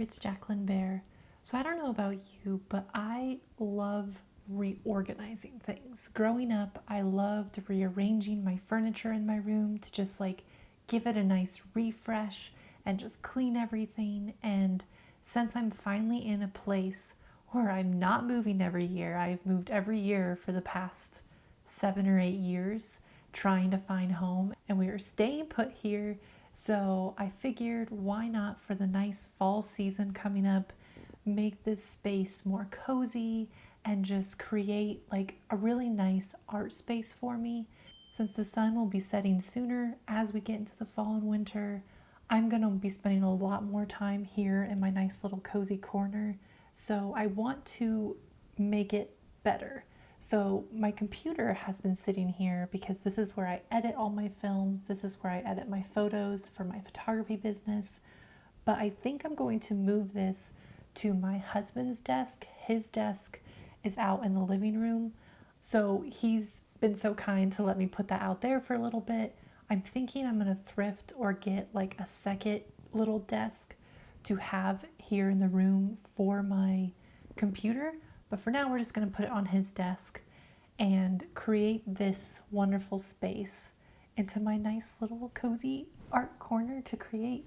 it's Jacqueline Bear. So I don't know about you, but I love reorganizing things. Growing up, I loved rearranging my furniture in my room to just like give it a nice refresh and just clean everything. And since I'm finally in a place where I'm not moving every year, I've moved every year for the past 7 or 8 years trying to find home, and we are staying put here. So I figured, why not, for the nice fall season coming up, make this space more cozy and just create like a really nice art space for me. Since the sun will be setting sooner as we get into the fall and winter, I'm gonna be spending a lot more time here in my nice little cozy corner. So I want to make it better. So my computer has been sitting here because this is where I edit all my films. This is where I edit my photos for my photography business. But I think I'm going to move this to my husband's desk. His desk is out in the living room. So he's been so kind to let me put that out there for a little bit. I'm thinking I'm going to thrift or get like a second little desk to have here in the room for my computer. But for now, we're just going to put it on his desk and create this wonderful space into my nice little cozy art corner to create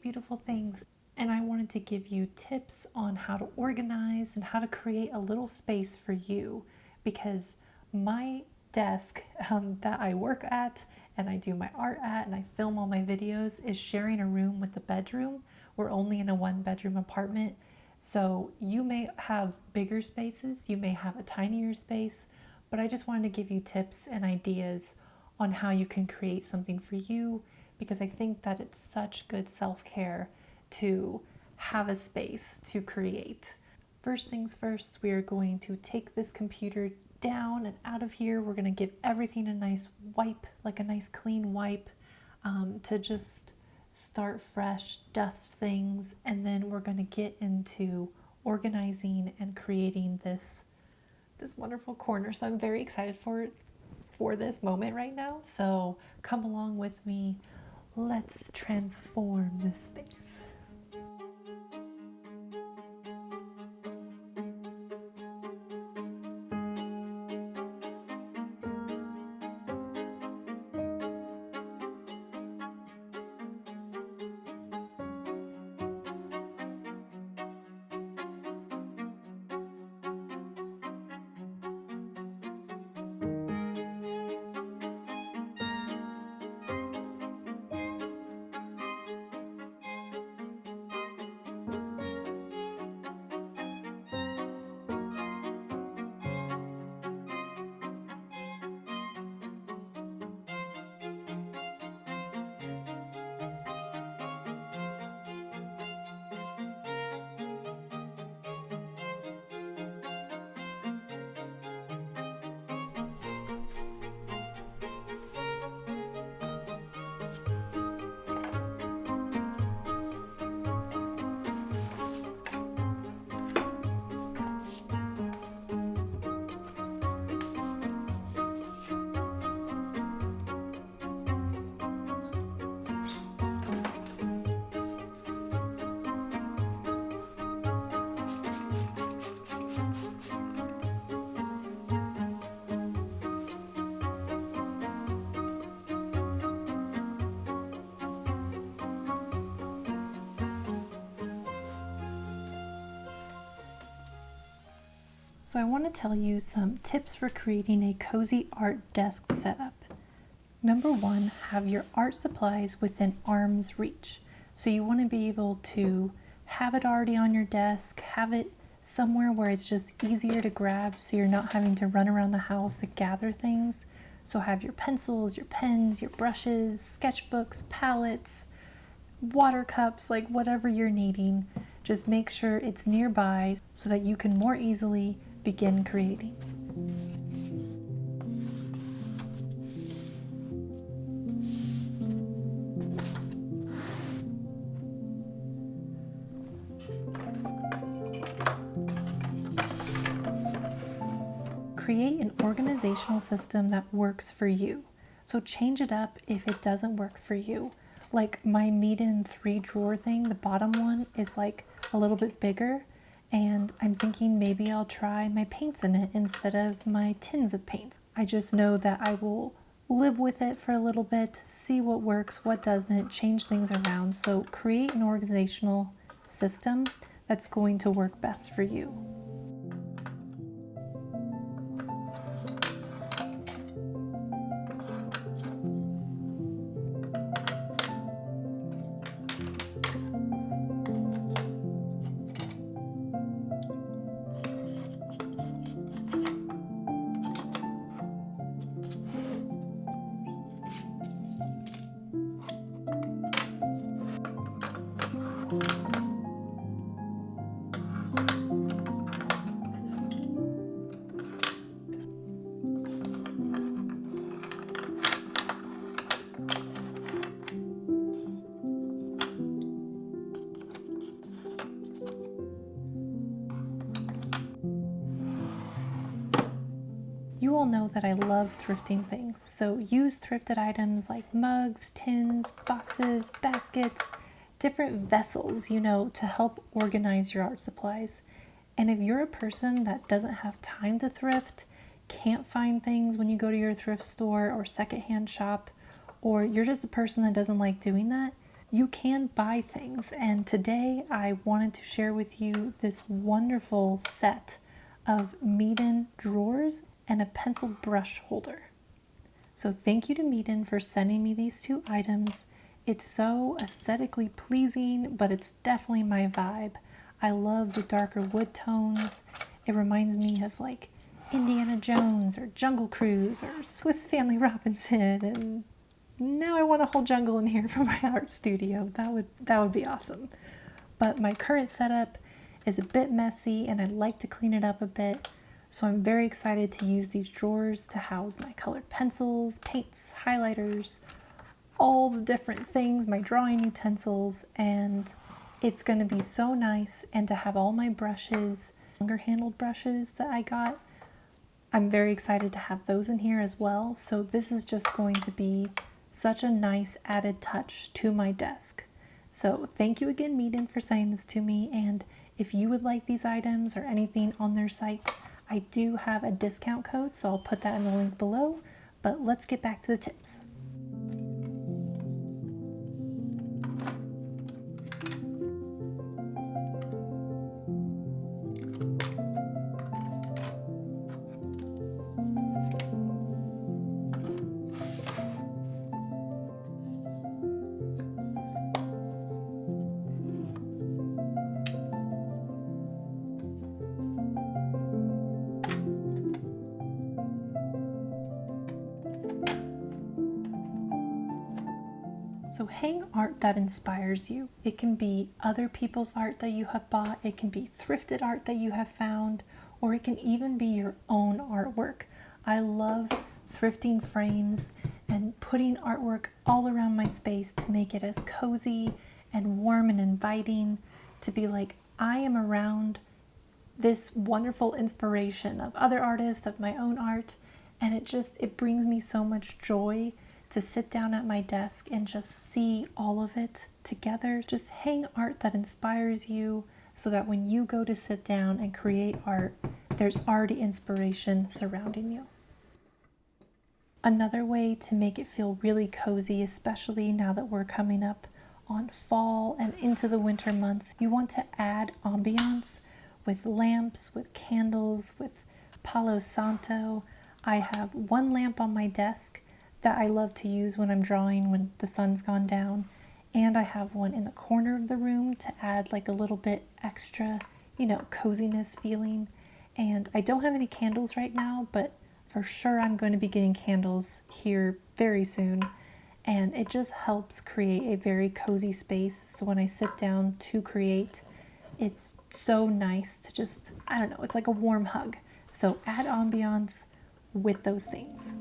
beautiful things. And I wanted to give you tips on how to organize and how to create a little space for you, because my desk that I work at and I do my art at and I film all my videos is sharing a room with the bedroom. We're only in a 1-bedroom apartment. So you may have bigger spaces, you may have a tinier space, but I just wanted to give you tips and ideas on how you can create something for you, because I think that it's such good self-care to have a space to create. First things first, we are going to take this computer down and out of here. We're going to give everything a nice wipe, like a nice clean wipe, to just start fresh, dust things, and then we're going to get into organizing and creating this wonderful corner. So I'm very excited for this moment right now. So come along with me. Let's transform this space. So I want to tell you some tips for creating a cozy art desk setup. Number 1, have your art supplies within arm's reach. So you want to be able to have it already on your desk, have it somewhere where it's just easier to grab so you're not having to run around the house and gather things. So have your pencils, your pens, your brushes, sketchbooks, palettes, water cups, like whatever you're needing. Just make sure it's nearby so that you can more easily begin creating. Create an organizational system that works for you. So change it up if it doesn't work for you. Like my Meeden 3 drawer thing, the bottom one is like a little bit bigger, and I'm thinking maybe I'll try my paints in it instead of my tins of paints. I just know that I will live with it for a little bit, see what works, what doesn't, change things around. So create an organizational system that's going to work best for you. You all know that I love thrifting things, so use thrifted items like mugs, tins, boxes, baskets, different vessels, to help organize your art supplies. And if you're a person that doesn't have time to thrift, can't find things when you go to your thrift store or secondhand shop, or you're just a person that doesn't like doing that, you can buy things. And today I wanted to share with you this wonderful set of Meeden drawers and a pencil brush holder. So thank you to Meeden for sending me these 2 items. It's so aesthetically pleasing, but it's definitely my vibe. I love the darker wood tones. It reminds me of like Indiana Jones or Jungle Cruise or Swiss Family Robinson, and now I want a whole jungle in here for my art studio. That would be awesome. But my current setup is a bit messy and I'd like to clean it up a bit. So I'm very excited to use these drawers to house my colored pencils, paints, highlighters, all the different things, my drawing utensils, and it's going to be so nice. And to have all my brushes, longer handled brushes that I got, I'm very excited to have those in here as well. So this is just going to be such a nice added touch to my desk. So thank you again, Meeden, for sending this to me. And if you would like these items or anything on their site, I do have a discount code, so I'll put that in the link below. But let's get back to the tips. So hang art that inspires you. It can be other people's art that you have bought, it can be thrifted art that you have found, or it can even be your own artwork. I love thrifting frames and putting artwork all around my space to make it as cozy and warm and inviting, to be like, I am around this wonderful inspiration of other artists, of my own art, and it brings me so much joy to sit down at my desk and just see all of it together. Just hang art that inspires you so that when you go to sit down and create art, there's already inspiration surrounding you. Another way to make it feel really cozy, especially now that we're coming up on fall and into the winter months, you want to add ambiance with lamps, with candles, with Palo Santo. I have one lamp on my desk that I love to use when I'm drawing when the sun's gone down, and I have one in the corner of the room to add like a little bit extra, coziness feeling. And I don't have any candles right now, but for sure I'm going to be getting candles here very soon, and it just helps create a very cozy space. So when I sit down to create, it's so nice to just, it's like a warm hug. So add ambiance with those things.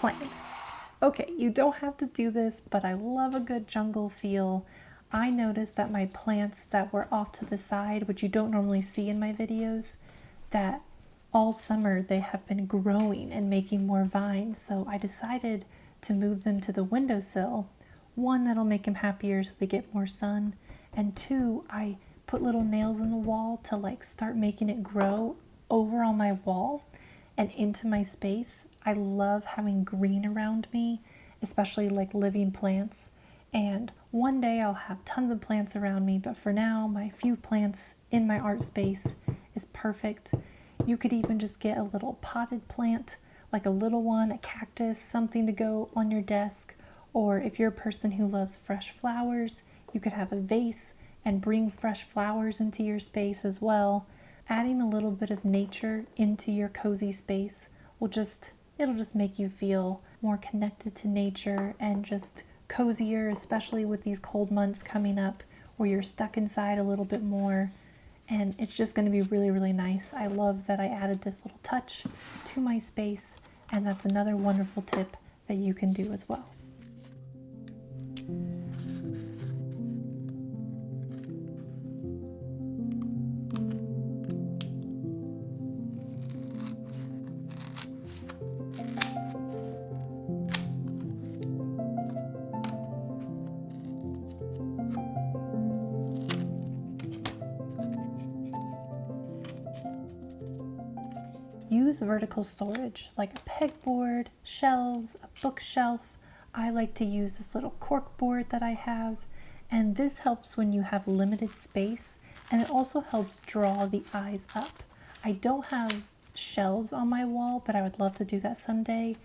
plants. Okay, you don't have to do this, but I love a good jungle feel. I noticed that my plants that were off to the side, which you don't normally see in my videos, that all summer they have been growing and making more vines. So I decided to move them to the windowsill. One, that'll make them happier so they get more sun. And two, I put little nails in the wall to like start making it grow over on my wall and into my space. I love having green around me, especially like living plants. And one day I'll have tons of plants around me, but for now, my few plants in my art space is perfect. You could even just get a little potted plant, like a little one, a cactus, something to go on your desk. Or if you're a person who loves fresh flowers, you could have a vase and bring fresh flowers into your space as well. Adding a little bit of nature into your cozy space it'll just make you feel more connected to nature and just cozier, especially with these cold months coming up where you're stuck inside a little bit more. And it's just going to be really, really nice. I love that I added this little touch to my space, and that's another wonderful tip that you can do as well. Use vertical storage like a pegboard, shelves, a bookshelf. I like to use this little cork board that I have, and this helps when you have limited space, and it also helps draw the eyes up. I don't have shelves on my wall, but I would love to do that someday.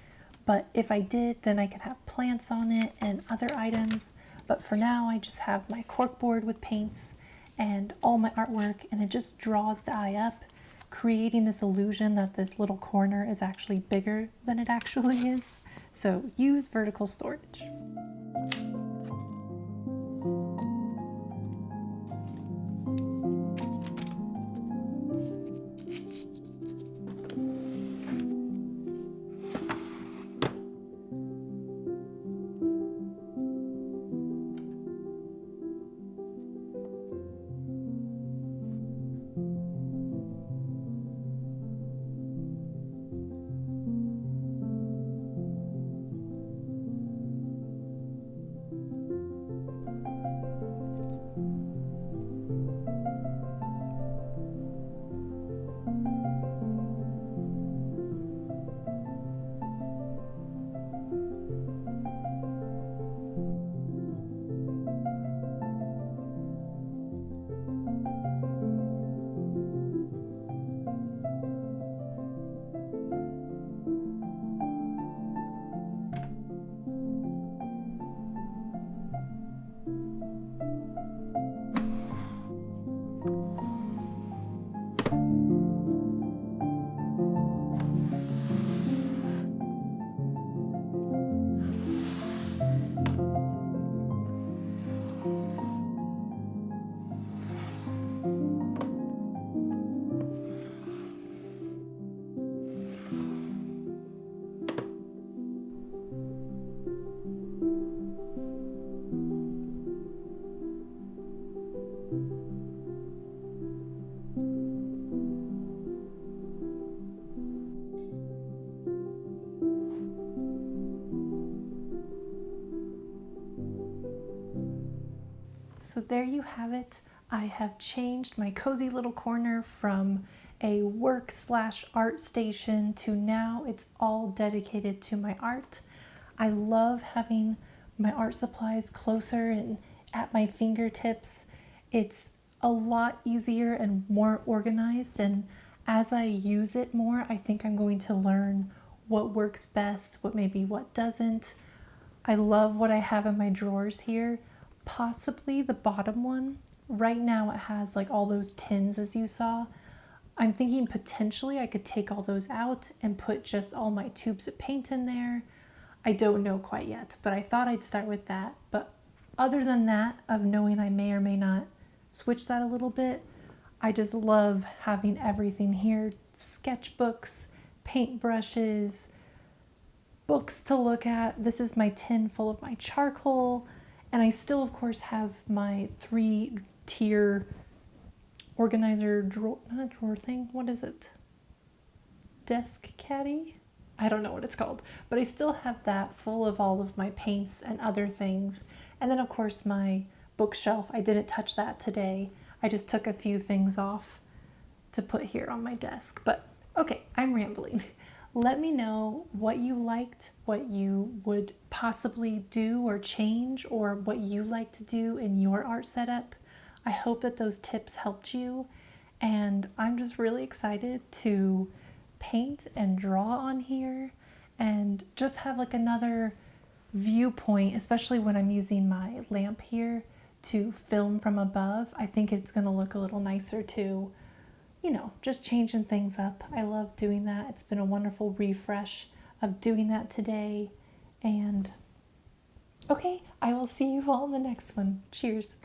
But if I did, then I could have plants on it and other items. But for now, I just have my cork board with paints and all my artwork, and it just draws the eye up, creating this illusion that this little corner is actually bigger than it actually is. So use vertical storage. So there you have it. I have changed my cozy little corner from a work/art station to now it's all dedicated to my art. I love having my art supplies closer and at my fingertips. It's a lot easier and more organized, and as I use it more, I think I'm going to learn what works best, what doesn't. I love what I have in my drawers here. Possibly the bottom one. Right now it has like all those tins as you saw. I'm thinking potentially I could take all those out and put just all my tubes of paint in there. I don't know quite yet, but I thought I'd start with that. But other than that, of knowing I may or may not switch that a little bit, I just love having everything here. Sketchbooks, paintbrushes, books to look at. This is my tin full of my charcoal. And I still, of course, have my 3-tier organizer drawer, not a drawer thing. What is it? Desk caddy? I don't know what it's called. But I still have that full of all of my paints and other things. And then, of course, my bookshelf. I didn't touch that today. I just took a few things off to put here on my desk. But okay, I'm rambling. Let me know what you liked, what you would possibly do or change, or what you like to do in your art setup. I hope that those tips helped you, and I'm just really excited to paint and draw on here and just have like another viewpoint, especially when I'm using my lamp here to film from above. I think it's going to look a little nicer too. You know, just changing things up. I love doing that. It's been a wonderful refresh of doing that today. And okay, I will see you all in the next one. Cheers.